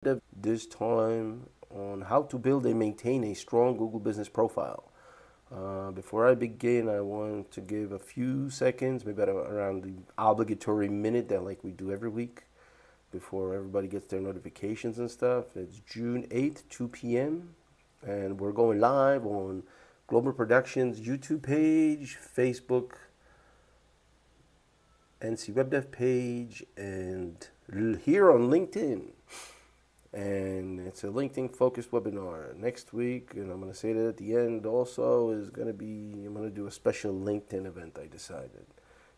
This time on how to build and maintain a strong Google Business profile. Before I begin, I want to give a few seconds, maybe around the obligatory minute that like we do every week before everybody gets their notifications and stuff. It's June 8th, 2 p.m. and we're going live on Global Productions YouTube page, Facebook, NC WebDev page, and here on LinkedIn. And it's a LinkedIn focused webinar next week, and I'm going to say that at the end also is going to be, I'm going to do a special LinkedIn event. I decided,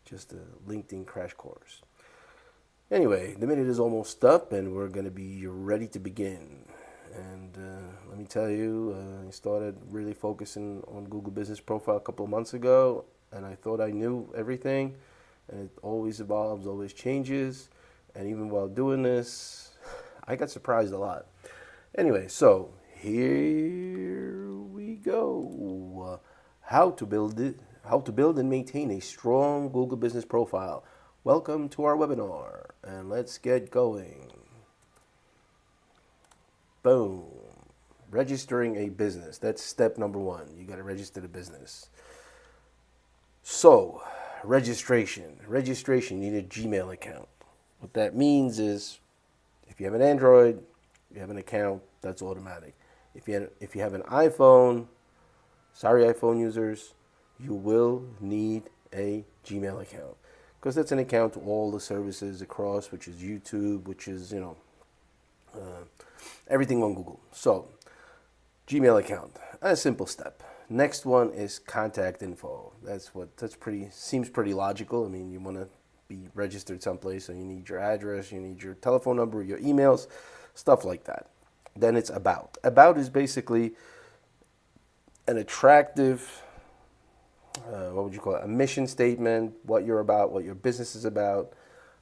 just a LinkedIn crash course. Anyway, the minute is almost up and we're going to be ready to begin. And let me tell you, I started really focusing on Google Business Profile a couple of months ago, and I thought I knew everything, and it always evolves, always changes. And even while doing this, I got surprised a lot. Anyway, so here we go. How to build and maintain a strong Google Business Profile. Welcome to our webinar, and let's get going. Boom. Registering a business. That's step number one. You got to register the business. So, registration. You need a Gmail account. What that means is, if you have an Android, you have an account, that's automatic. If you have an iPhone, sorry iPhone users, you will need a Gmail account, because that's an account to all the services across, which is YouTube, which is, everything on Google. So, Gmail account, a simple step. Next one is contact info. Seems pretty logical. I mean, you want to be registered someplace, so you need your address, you need your telephone number, your emails, stuff like that. Then it's about. About is basically an attractive, what would you call it? A mission statement, what you're about, what your business is about,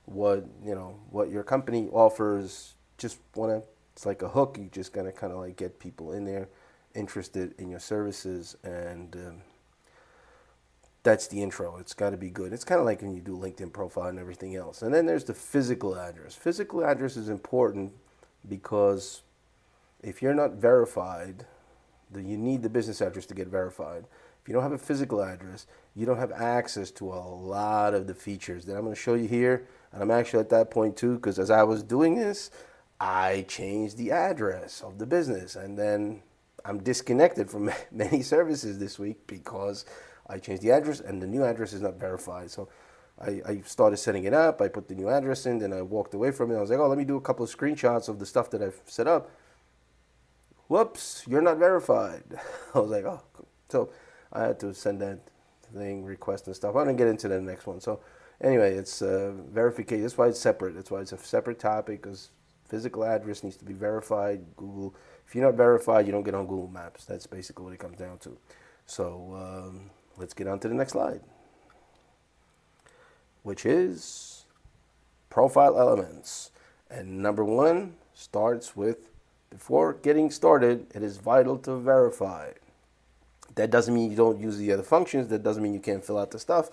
what your company offers. It's like a hook. You just gotta kind of like get people in there, interested in your services, and that's the intro. It's got to be good. It's kind of like when you do LinkedIn profile and everything else. And then there's the physical address. Physical address is important because if you're not verified, you need the business address to get verified. If you don't have a physical address, you don't have access to a lot of the features that I'm going to show you here. And I'm actually at that point too, because as I was doing this, I changed the address of the business. And then I'm disconnected from many services this week because I changed the address and the new address is not verified. So I started setting it up. I put the new address in, then I walked away from it. I was like, oh, let me do a couple of screenshots of the stuff that I've set up. Whoops, you're not verified. I was like, oh. So I had to send that thing, request and stuff. I'm going to get into the next one. So anyway, it's verification. That's why it's separate. That's why it's a separate topic, because physical address needs to be verified. Google, if you're not verified, you don't get on Google Maps. That's basically what it comes down to. So let's get on to the next slide, which is profile elements. And number one starts with, before getting started, it is vital to verify. That doesn't mean you don't use the other functions. That doesn't mean you can't fill out the stuff,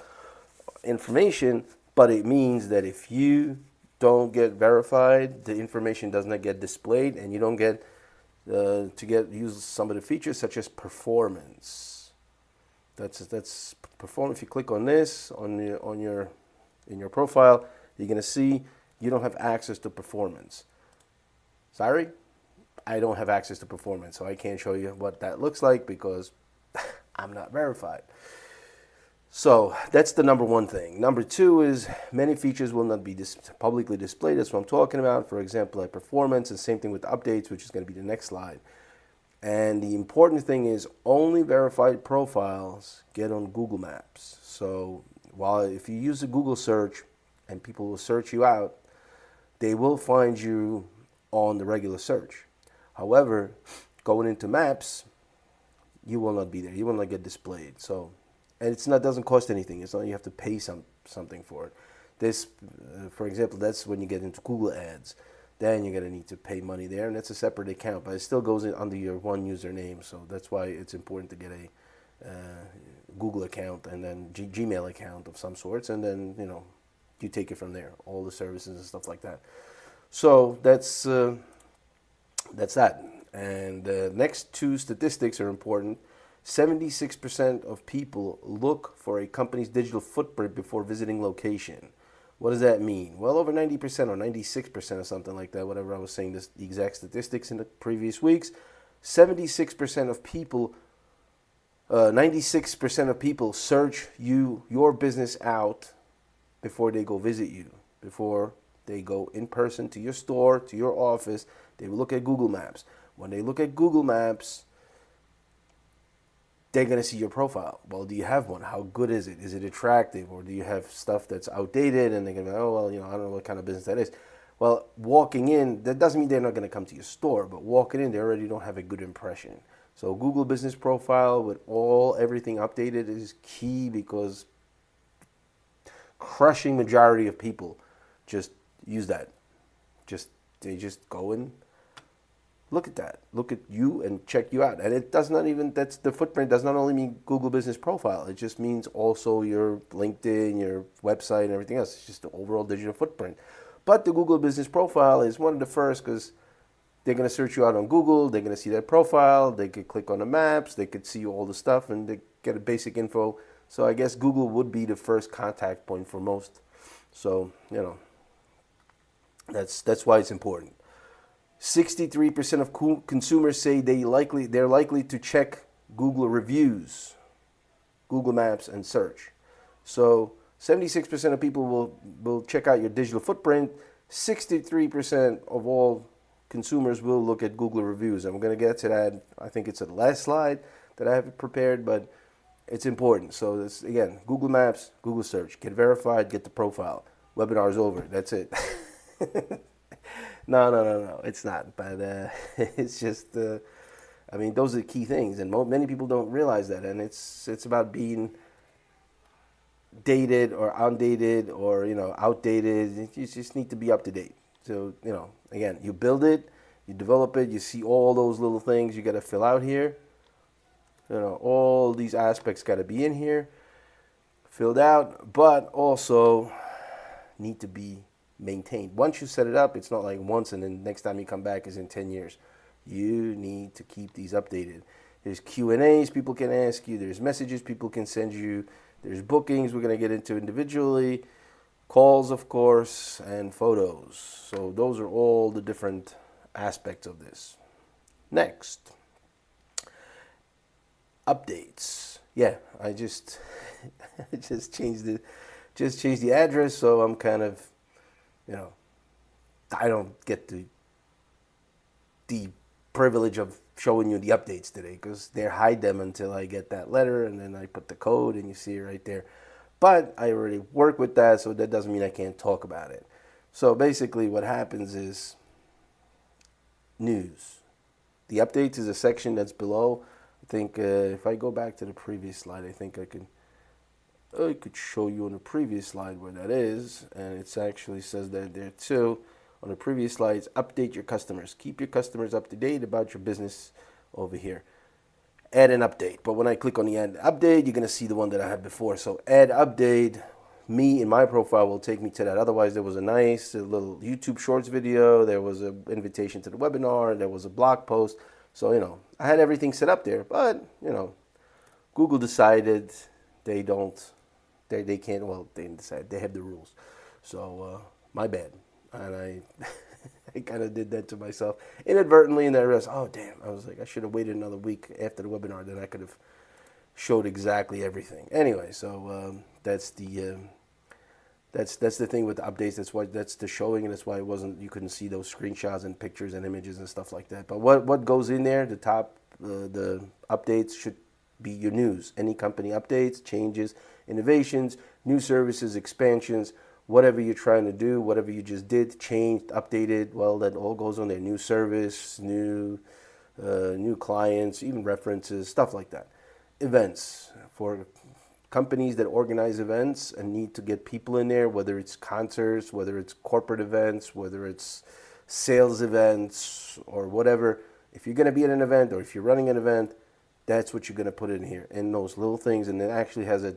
information, but it means that if you don't get verified, the information does not get displayed, and you don't get use some of the features such as performance. That's perform. If you click on this in your profile, you're gonna see you don't have access to performance. Sorry, I don't have access to performance, so I can't show you what that looks like because I'm not verified. So that's the number one thing. Number two is many features will not be publicly displayed. That's what I'm talking about. For example, like performance, and same thing with updates, which is going to be the next slide. And the important thing is only verified profiles get on Google Maps. So if you use a Google search and people will search you out, they will find you on the regular search. However, going into Maps, you will not be there. You will not get displayed. So, and doesn't cost anything. It's not you have to pay something for it. This, for example, that's when you get into Google Ads. Then you're going to need to pay money there, and that's a separate account, but it still goes in under your one username. So that's why it's important to get a Google account and then Gmail account of some sorts, and then you take it from there, all the services and stuff like that. So that's That's that. And the next two statistics are important. 76% of people look for a company's digital footprint before visiting location. What does that mean? Well, over 90% or 96% or something like that, whatever I was saying, this, the exact statistics in the previous weeks. 76% of people, 96% of people search your business out before they go visit you, before they go in person to your store, to your office. They will look at Google Maps. When they look at Google Maps, they're going to see your profile. Well, do you have one? How good is it? Is it attractive? Or do you have stuff that's outdated and they're going to go, oh, well, I don't know what kind of business that is. Well, walking in, that doesn't mean they're not going to come to your store, but walking in, they already don't have a good impression. So Google Business Profile with everything updated is key, because crushing majority of people just use that. They just go and look at that. Look at you and check you out. And it does not even, that's the footprint does not only mean Google Business Profile. It just means also your LinkedIn, your website, and everything else. It's just the overall digital footprint. But the Google Business Profile is one of the first, because they're going to search you out on Google. They're going to see that profile. They could click on the maps. They could see all the stuff, and they get a basic info. So I guess Google would be the first contact point for most. So, that's why it's important. 63% of consumers say they're likely to check Google reviews, Google Maps, and search. So 76% of people will check out your digital footprint. 63% of all consumers will look at Google reviews. And we're going to get to that. I think it's the last slide that I have prepared, but it's important. So this, again, Google Maps, Google search, get verified, get the profile. Webinar is over. That's it. No, it's not. But it's just, those are the key things, and many people don't realize that. And it's about being dated or undated or outdated. You just need to be up to date. So again, you build it, you develop it, you see all those little things you got to fill out here. All these aspects got to be in here, filled out, but also need to be maintained. Once you set it up, it's not like once and then next time you come back is in 10 years. You need to keep these updated. There's Q&As people can ask you. There's messages people can send you. There's bookings we're going to get into individually. Calls, of course, and photos. So those are all the different aspects of this. Next. Updates. Yeah, I just changed the address, so I'm kind of, I don't get the privilege of showing you the updates today, because they hide them until I get that letter, and then I put the code and you see it right there. But I already work with that, so that doesn't mean I can't talk about it. So basically what happens is news. The updates is a section that's below. I think if I go back to the previous slide, I think I could show you on the previous slide where that is, and it actually says that there too. On the previous slides, update your customers. Keep your customers up to date about your business over here. Add an update. But when I click on the add update, you're going to see the one that I had before. So add update, me in my profile will take me to that. Otherwise, there was a nice little YouTube Shorts video. There was an invitation to the webinar. There was a blog post. So, I had everything set up there. But, Google decided they can't, well, they didn't decide. They have the rules. So, my bad. And I kind of did that to myself inadvertently, and I realized, oh damn, I was like, I should have waited another week after the webinar, then I could have showed exactly everything. Anyway, so that's the thing with the updates. That's the showing, and that's why you couldn't see those screenshots and pictures and images and stuff like that. But what goes in there, the top, the updates should be your news. Any company updates, changes, innovations, new services, expansions, whatever you're trying to do, whatever you just did, changed, updated, well, that all goes on there. New service, new clients, even references, stuff like that. Events. For companies that organize events and need to get people in there, whether it's concerts, whether it's corporate events, whether it's sales events or whatever. If you're going to be at an event or if you're running an event, that's what you're going to put in here, in those little things. And it actually has a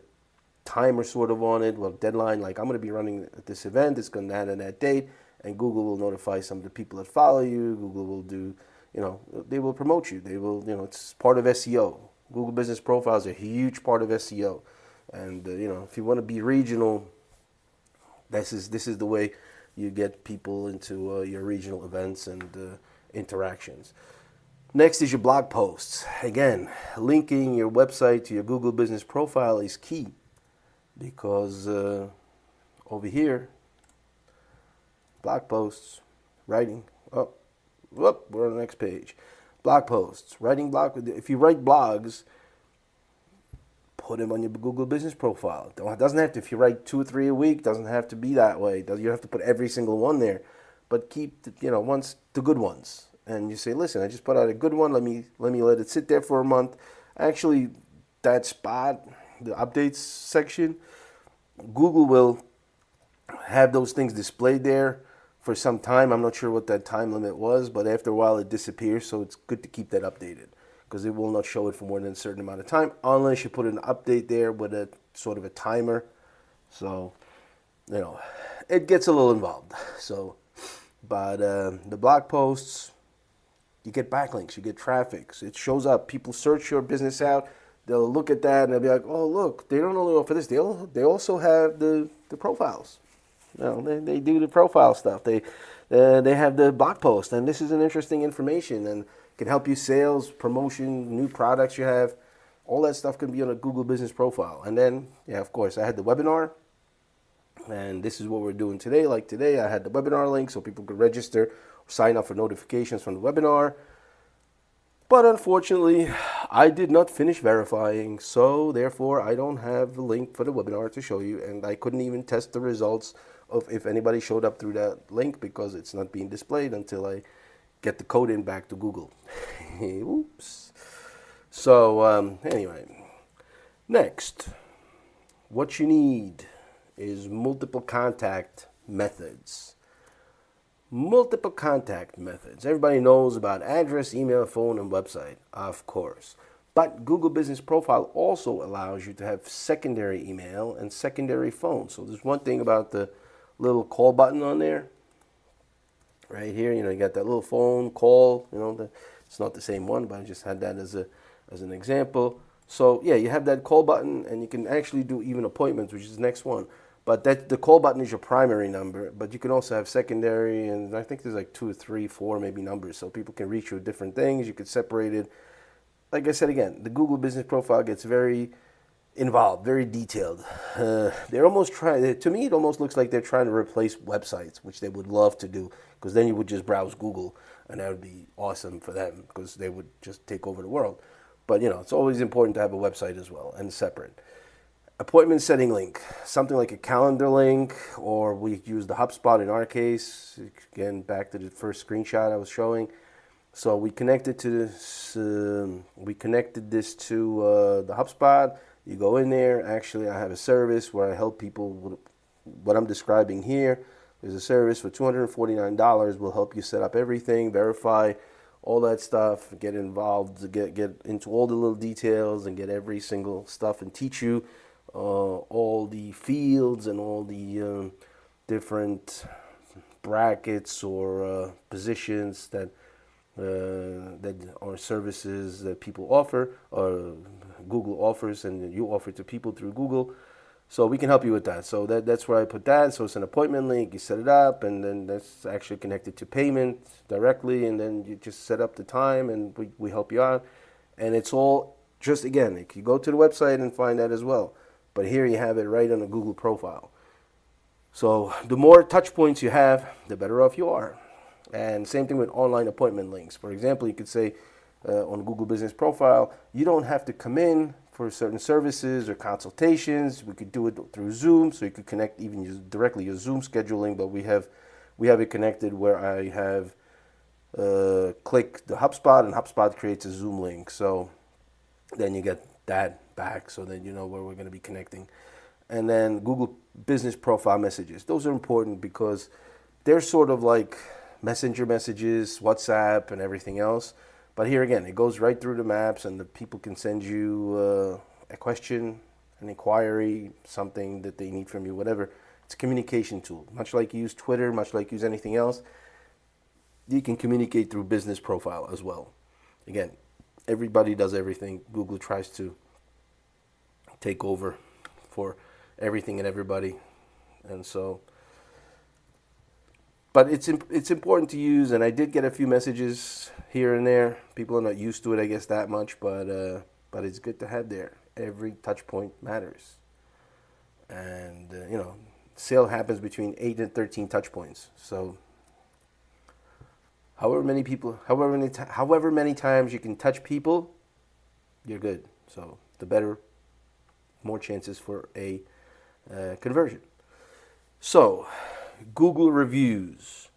timer sort of on it, well, deadline, like I'm going to be running at this event, it's going to end on that date, and Google will notify some of the people that follow you. Google will do, they will promote you. They will, it's part of SEO. Google Business Profile is a huge part of SEO. And, if you want to be regional, this is the way you get people into your regional events and interactions. Next is your blog posts. Again, linking your website to your Google Business Profile is key because over here, blog posts, writing. Oh, whoop, we're on the next page. Blog posts, If you write blogs, put them on your Google Business Profile. It doesn't have to. If you write 2 or 3 a week, doesn't have to be that way. You don't have to put every single one there, but keep the good ones. And you say, listen, I just put out a good one. Let me let it sit there for a month. Actually, that spot, the updates section, Google will have those things displayed there for some time. I'm not sure what that time limit was, but after a while it disappears. So it's good to keep that updated because it will not show it for more than a certain amount of time unless you put an update there with a sort of a timer. So, it gets a little involved. So, but the blog posts, you get backlinks, you get traffic. So it shows up. People search your business out. They'll look at that and they'll be like, oh, look, they don't only offer this. They also have the profiles. They do the profile stuff. They have the blog post, and this is an interesting information and can help you sales, promotion, new products you have. All that stuff can be on a Google Business Profile. And then, of course, I had the webinar, and this is what we're doing today. Like today, I had the webinar link so people could register, sign up for notifications from the webinar. But unfortunately, I did not finish verifying, so therefore I don't have the link for the webinar to show you, and I couldn't even test the results of if anybody showed up through that link because it's not being displayed until I get the code in back to Google. Oops. So anyway, next, what you need is multiple contact methods. Multiple contact methods. Everybody knows about address, email, phone, and website, of course. But Google Business Profile also allows you to have secondary email and secondary phone. So there's one thing about the little call button on there. Right here, you got that little phone call. It's not the same one, but I just had that as an example. So yeah, you have that call button, and you can actually do even appointments, which is the next one. But the call button is your primary number, but you can also have secondary, and I think there's like 2 or 3, 4 maybe numbers, so people can reach you with different things. You could separate it. Like I said again, the Google Business Profile gets very involved, very detailed. They're almost trying. To me, it almost looks like they're trying to replace websites, which they would love to do, because then you would just browse Google, and that would be awesome for them, because they would just take over the world. But it's always important to have a website as well and separate. Appointment setting link, something like a calendar link, or we use the HubSpot in our case. Again, back to the first screenshot I was showing. So we connected to this. We connected this to the HubSpot. You go in there. Actually, I have a service where I help people with what I'm describing here. There's a service for $249. Will help you set up everything, verify all that stuff, get involved, get into all the little details, and get every single stuff, and teach you all the fields and all the different brackets or positions that are services that people offer, or Google offers, and you offer to people through Google. So we can help you with that. So that's where I put that. So it's an appointment link. You set it up, and then that's actually connected to payment directly, and then you just set up the time, and we help you out. And it's all just, again, you go to the website and find that as well. But here you have it right on the Google profile. So the more touch points you have, the better off you are. And same thing with online appointment links. For example, you could say on Google Business Profile, you don't have to come in for certain services or consultations. We could do it through Zoom, so you could connect even directly your Zoom scheduling. But we have it connected where I have click the HubSpot, and HubSpot creates a Zoom link. So then you get that back, so that you know where we're going to be connecting. And then Google Business Profile messages. Those are important because they're sort of like Messenger messages, WhatsApp, and everything else. But here again, it goes right through the maps, and the people can send you a question, an inquiry, something that they need from you, whatever. It's a communication tool. Much like you use Twitter, much like you use anything else, you can communicate through business profile as well. Again, everybody does everything. Google tries to take over for everything and everybody, and so. But it's important to use, and I did get a few messages here and there. People are not used to it, I guess, that much, but it's good to have there. Every touch point matters, and sale happens between 8 and 13 touch points. So however many times you can touch people, you're good. So the better, more chances for a conversion. So Google reviews,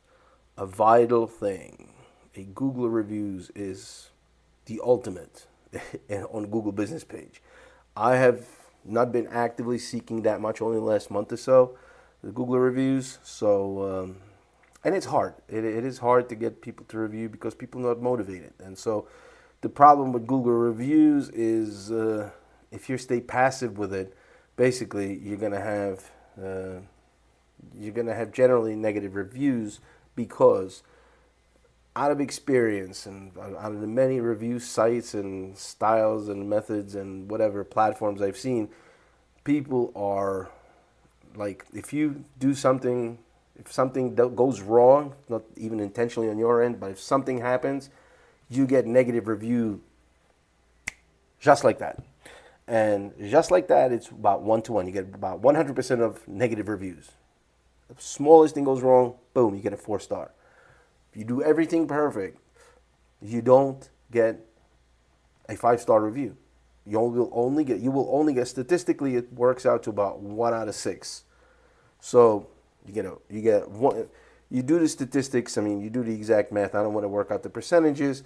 a vital thing. A Google reviews is the ultimate on Google business page. I have not been actively seeking that much, only the last month or so, the Google reviews. So, and it's hard. It is hard to get people to review because people are not motivated. And so the problem with Google reviews is if you stay passive with it, basically you're going to have generally negative reviews because out of experience and out of the many review sites and styles and methods and whatever platforms I've seen, people are like, if you do something, if something goes wrong, not even intentionally on your end, but if something happens, you get negative review just like that. And just like that, it's about 1-to-1. You get about 100% of negative reviews. The smallest thing goes wrong, boom, you get a 4-star. If you do everything perfect, you don't get a 5-star review. You will only get statistically, it works out to about 1 out of 6. So you get one. You do the statistics. I mean, you do the exact math. I don't want to work out the percentages,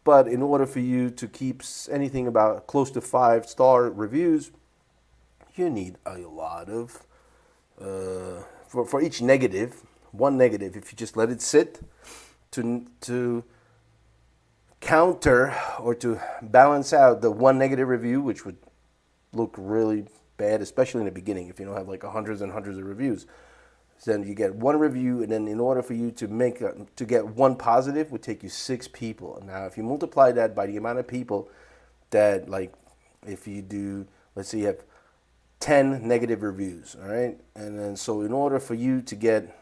but in order for you to keep anything about close to 5-star reviews, you need a lot of for each negative, one negative. If you just let it sit to counter or to balance out the one negative review, which would look really bad, especially in the beginning if you don't have like hundreds and hundreds of reviews. Then you get one review, and then in order for you to get one positive would take you 6 people. Now, if you multiply that by the amount of people that, like, if you do, let's say you have 10 negative reviews, all right? And then so in order for you to get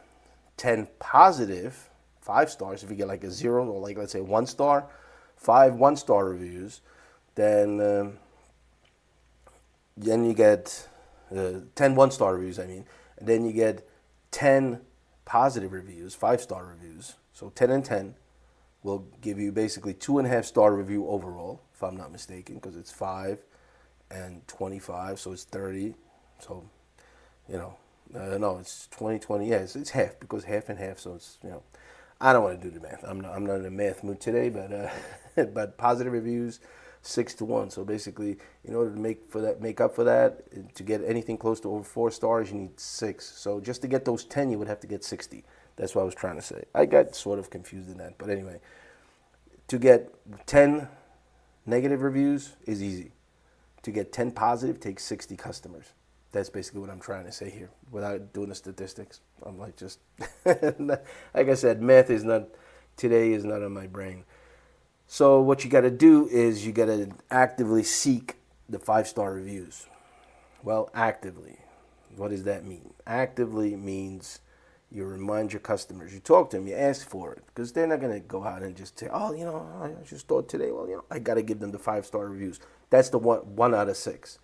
10 positive 5 stars, if you get like a 0 or like, let's say 1 star, 5 1-star reviews, then you get 10 1-star reviews, and then you get 10 positive reviews, 5-star reviews. So 10 and 10 will give you basically 2.5-star review overall, if I'm not mistaken, because it's 5 and 25, so it's 30. So, no, it's 20, 20. Yeah, it's half, because half and half, so it's, I don't want to do the math. I'm not in a math mood today, but but positive reviews, 6-to-1. So basically, in order to make up for that, to get anything close to over 4 stars, you need 6. So just to get those 10, you would have to get 60. That's what I was trying to say. I got sort of confused in that, but anyway, to get 10 negative reviews is easy. To get 10 positive takes 60 customers. That's basically what I'm trying to say here, without doing the statistics. I'm like, just like I said, math is not on my brain. So what you got to do is you got to actively seek the 5-star reviews. Well, actively, what does that mean? Actively means you remind your customers, you talk to them, you ask for it, because they're not going to go out and just say, oh, I just thought today, well, I got to give them the 5-star reviews. That's the 1 out of 6.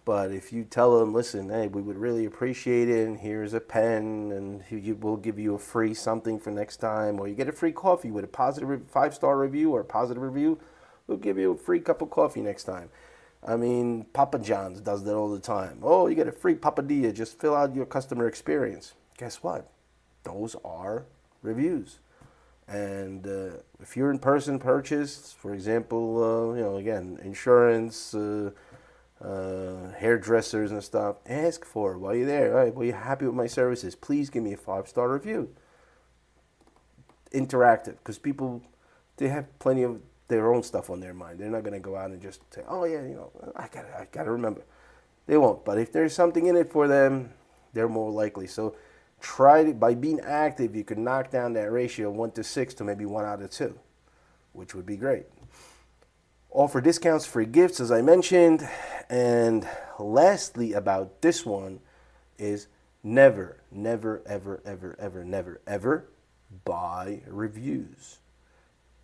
But if you tell them, listen, hey, we would really appreciate it, and here's a pen, and we'll give you a free something for next time, or you get a free coffee with a positive 5-star review or a positive review, we'll give you a free cup of coffee next time. Papa John's does that all the time. Oh, you get a free papadilla, just fill out your customer experience. Guess what? Those are reviews. And if you're in person purchase, for example, again, insurance, hairdressers and stuff, ask for it while you're there. All right, well, you're happy with my services, please give me a 5-star review. Interactive, because people, they have plenty of their own stuff on their mind. They're not going to go out and just say, oh yeah, I gotta remember. They won't. But if there's something in it for them, they're more likely. So by being active, you could knock down that ratio 1 to 6 to maybe 1 out of 2, which would be great. Offer discounts, free gifts, as I mentioned. And lastly, about this one is never, never, ever, ever, ever, never, ever buy reviews.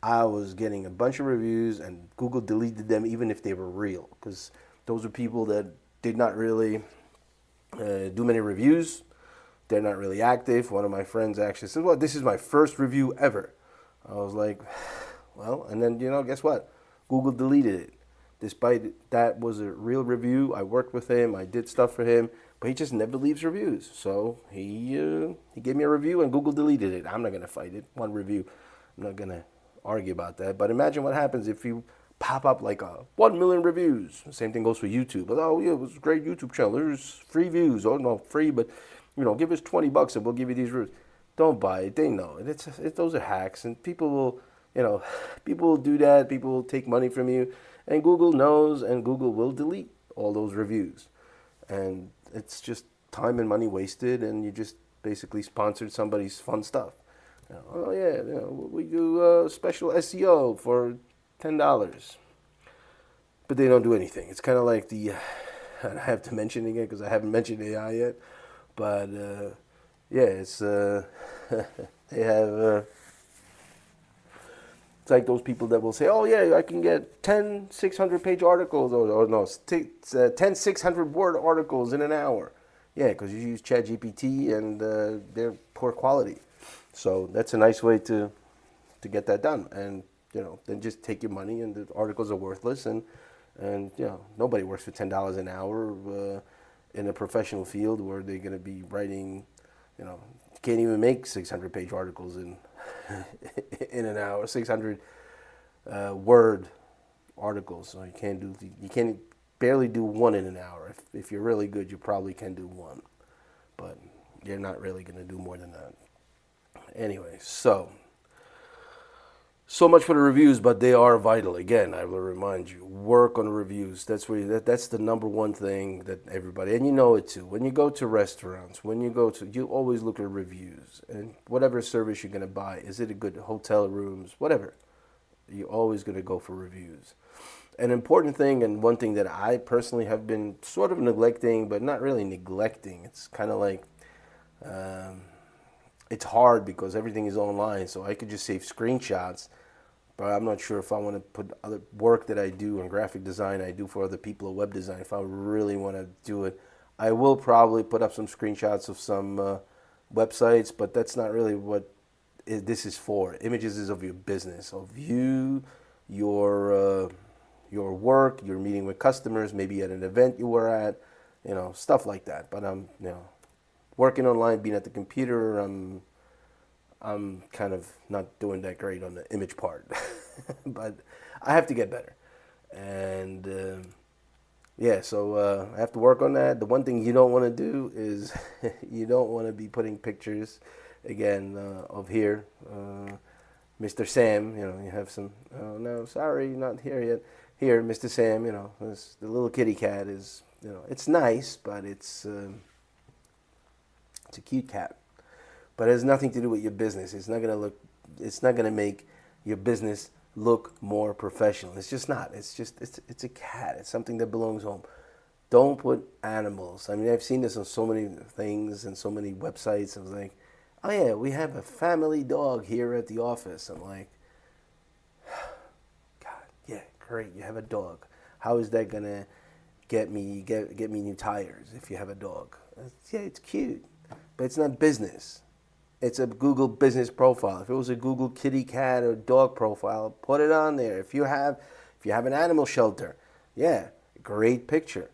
I was getting a bunch of reviews and Google deleted them even if they were real, because those are people that did not really do many reviews. They're not really active. One of my friends actually said, well, this is my first review ever. I was like, well, and then, guess what? Google deleted it. Despite that was a real review, I worked with him, I did stuff for him, but he just never leaves reviews. So he gave me a review and Google deleted it. I'm not going to fight it. One review. I'm not going to argue about that. But imagine what happens if you pop up like 1 million reviews. Same thing goes for YouTube. But, oh, yeah, it was a great YouTube channel. There's free views. Oh, no, free, but, give us $20 and we'll give you these reviews. Don't buy it. They know it. Those are hacks, and people will, people will do that. People will take money from you, and Google knows, and Google will delete all those reviews. And it's just time and money wasted, and you just basically sponsored somebody's fun stuff. Oh yeah, we do special SEO for $10, but they don't do anything. It's kind of like I have to mention it again because I haven't mentioned AI yet, but yeah, it's they have. It's like those people that will say, oh yeah, I can get 10 600-page articles, or no, 10 600-word articles in an hour. Yeah, because you use ChatGPT and they're poor quality. So that's a nice way to get that done. And, then just take your money, and the articles are worthless. And nobody works for $10 an hour in a professional field where they're going to be writing, can't even make 600-page articles in an hour, 600 word articles. So you can't barely do one in an hour. If you're really good, you probably can do one, but you're not really going to do more than that. Anyway, so much for the reviews, but they are vital. Again, I will remind you, work on reviews. That's that's the number one thing that everybody, and you know it too. When you go to restaurants, you always look at reviews, and whatever service you're going to buy, is it a good hotel rooms, whatever, you're always going to go for reviews. An important thing, and one thing that I personally have been sort of neglecting, but not really neglecting. It's kind of like, it's hard because everything is online, so I could just save screenshots, but I'm not sure if I want to put other work that I do in graphic design, I do for other people, or web design, if I really want to do it. I will probably put up some screenshots of some websites, but that's not really what this is for. Images is of your business, of you, your work, your meeting with customers, maybe at an event you were at, stuff like that. But I'm, working online, being at the computer, I'm kind of not doing that great on the image part, but I have to get better. And yeah, so I have to work on that. The one thing you don't want to do is you don't want to be putting pictures, again, of here. Mr. Sam, you have some, oh no, sorry, not here yet. Here, Mr. Sam, the little kitty cat is, it's nice, but it's a cute cat. But it has nothing to do with your business. It's not gonna make your business look more professional. It's just not. It's a cat. It's something that belongs home. Don't put animals. I mean, I've seen this on so many things and so many websites. I was like, oh yeah, we have a family dog here at the office. I'm like, God, yeah, great. You have a dog. How is that gonna get me new tires if you have a dog? Yeah, it's cute, but it's not business. It's a Google business profile. If it was a Google kitty cat or dog profile, put it on there. If you have an animal shelter, yeah, great picture.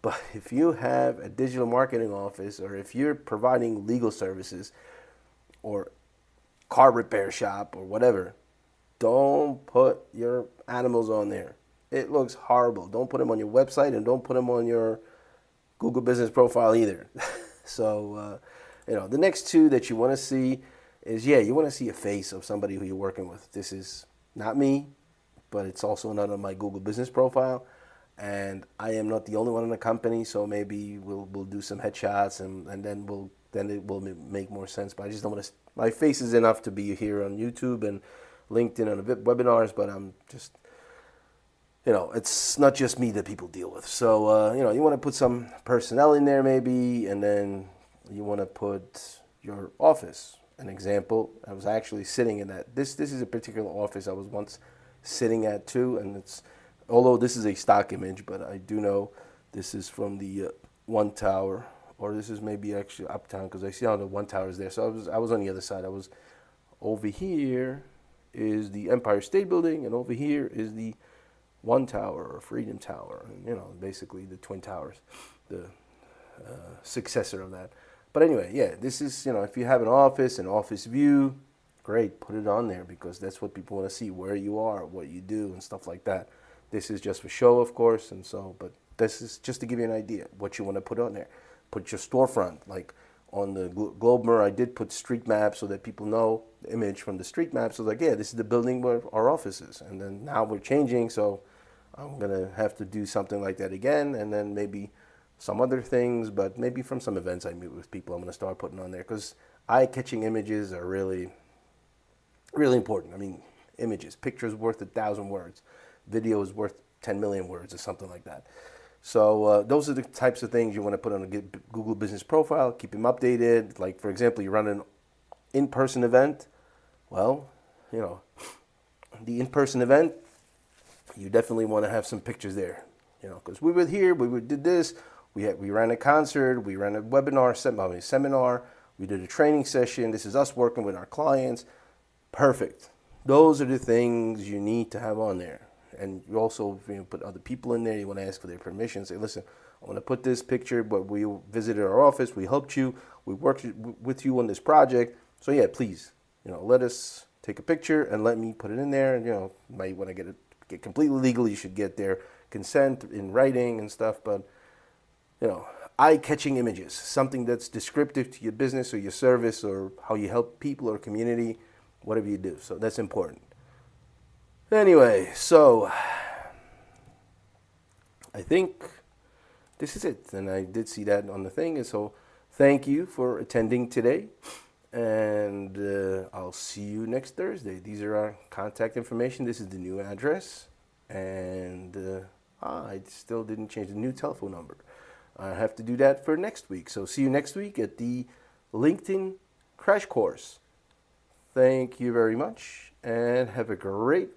But if you have a digital marketing office, or if you're providing legal services or car repair shop or whatever, don't put your animals on there. It looks horrible. Don't put them on your website, and don't put them on your Google business profile either. So, the next two that you want to see is, you want to see a face of somebody who you're working with. This is not me, but it's also not on my Google business profile. And I am not the only one in the company, so maybe we'll do some headshots, and then we'll then it will make more sense. But I just don't want to. My face is enough to be here on YouTube and LinkedIn and webinars, but I'm just, it's not just me that people deal with. So, you want to put some personnel in there maybe, and then you want to put your office. An example, I was actually sitting in that. This is a particular office I was once sitting at too, and although this is a stock image, but I do know this is from the One Tower, or this is maybe actually Uptown, because I see how the One Tower is there. So I was on the other side. I was over here is the Empire State Building, and over here is the One Tower or Freedom Tower, and basically the Twin Towers, the successor of that. But anyway, yeah, this is, if you have an office view, great, put it on there, because that's what people want to see, where you are, what you do, and stuff like that. This is just for show, of course, but this is just to give you an idea what you want to put on there. Put your storefront, like on the Globe-Mer, I did put street maps so that people know the image from the street map. So like, yeah, this is the building where our office is. And then now we're changing, so I'm going to have to do something like that again, and then maybe some other things, but maybe from some events I meet with people, I'm going to start putting on there, because eye-catching images are really, really important. I mean, images, pictures worth 1,000 words, video is worth 10 million words or something like that. So those are the types of things you want to put on a Google Business Profile, keep them updated. Like, for example, you run an in-person event. Well, the in-person event, you definitely want to have some pictures there, because we were here, did this, we ran a concert, we ran a webinar, seminar, we did a training session. This is us working with our clients. Perfect. Those are the things you need to have on there. And you also put other people in there. You want to ask for their permission. Say, listen, I want to put this picture, but we visited our office. We helped you. We worked with you on this project. So yeah, please, let us take a picture and let me put it in there. And might want to get completely legal. You should get their consent in writing and stuff. But eye-catching images, something that's descriptive to your business or your service or how you help people or community, whatever you do. So that's important. Anyway, so I think this is it. And I did see that on the thing. And so thank you for attending today. And I'll see you next Thursday. These are our contact information. This is the new address. And I still didn't change the new telephone number. I have to do that for next week. So see you next week at the LinkedIn Crash Course. Thank you very much, and have a great